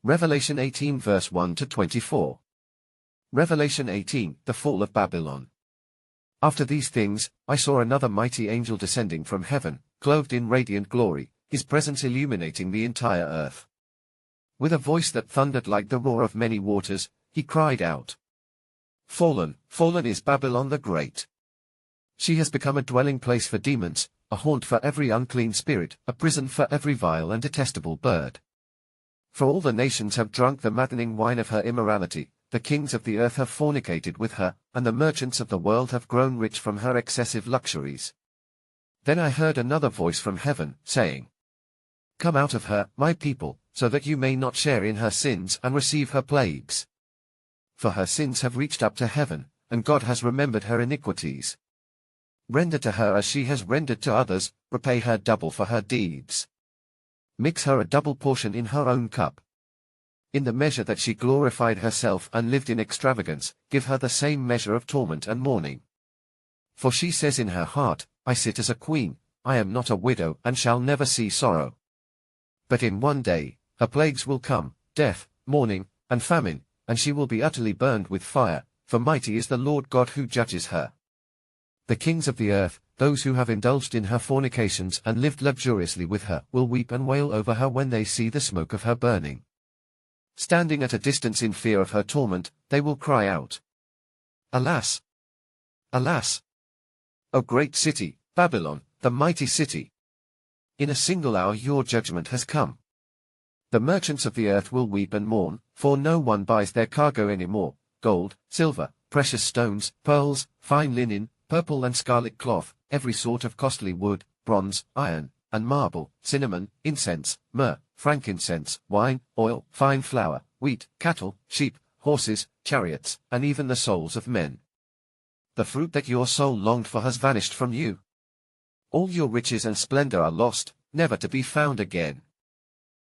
Revelation 18 verse 1 to 24. Revelation 18, the fall of Babylon. After these things, I saw another mighty angel descending from heaven, clothed in radiant glory, his presence illuminating the entire earth. With a voice that thundered like the roar of many waters, he cried out, "Fallen, fallen is Babylon the Great. She has become a dwelling place for demons, a haunt for every unclean spirit, a prison for every vile and detestable bird. For all the nations have drunk the maddening wine of her immorality, the kings of the earth have fornicated with her, and the merchants of the world have grown rich from her excessive luxuries." Then I heard another voice from heaven, saying, "Come out of her, my people, so that you may not share in her sins and receive her plagues. For her sins have reached up to heaven, and God has remembered her iniquities. Render to her as she has rendered to others, repay her double for her deeds. Mix her a double portion in her own cup. In the measure that she glorified herself and lived in extravagance, give her the same measure of torment and mourning. For she says in her heart, I sit as a queen, I am not a widow and shall never see sorrow. But in one day, her plagues will come, death, mourning, and famine, and she will be utterly burned with fire, for mighty is the Lord God who judges her. The kings of the earth, those who have indulged in her fornications and lived luxuriously with her, will weep and wail over her when they see the smoke of her burning. Standing at a distance in fear of her torment, they will cry out, Alas! Alas! O great city, Babylon, the mighty city! In a single hour your judgment has come. The merchants of the earth will weep and mourn, for no one buys their cargo any more, gold, silver, precious stones, pearls, fine linen, purple and scarlet cloth, every sort of costly wood, bronze, iron, and marble, cinnamon, incense, myrrh, frankincense, wine, oil, fine flour, wheat, cattle, sheep, horses, chariots, and even the souls of men. The fruit that your soul longed for has vanished from you. All your riches and splendor are lost, never to be found again.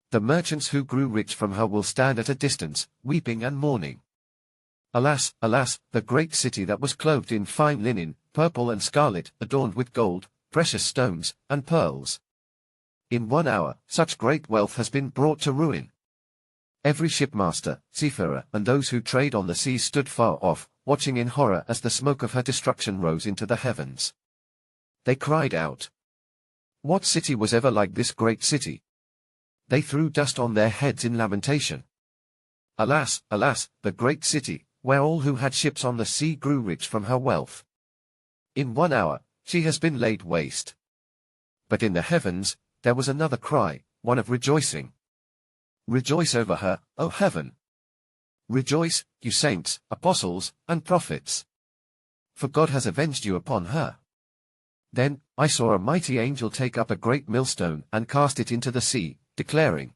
The merchants who grew rich from her will stand at a distance, weeping and mourning. Alas, alas, the great city that was clothed in fine linen, purple and scarlet, adorned with gold, precious stones, and pearls. In 1 hour, such great wealth has been brought to ruin. Every shipmaster, seafarer, and those who trade on the seas stood far off, watching in horror as the smoke of her destruction rose into the heavens. They cried out, What city was ever like this great city? They threw dust on their heads in lamentation. Alas, alas, the great city, where all who had ships on the sea grew rich from her wealth. In 1 hour, she has been laid waste. But in the heavens, there was another cry, one of rejoicing. Rejoice over her, O heaven! Rejoice, you saints, apostles, and prophets! For God has avenged you upon her. Then, I saw a mighty angel take up a great millstone and cast it into the sea, declaring,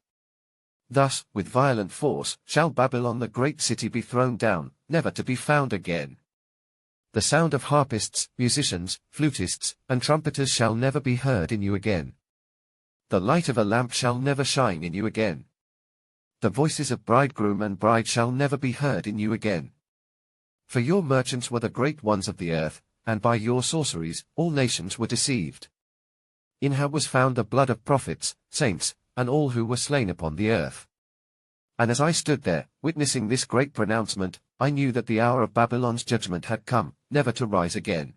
Thus, with violent force, shall Babylon the great city be thrown down, never to be found again. The sound of harpists, musicians, flutists, and trumpeters shall never be heard in you again. The light of a lamp shall never shine in you again. The voices of bridegroom and bride shall never be heard in you again. For your merchants were the great ones of the earth, and by your sorceries all nations were deceived. In her was found the blood of prophets, saints, and all who were slain upon the earth. And as I stood there, witnessing this great pronouncement, I knew that the hour of Babylon's judgment had come, never to rise again.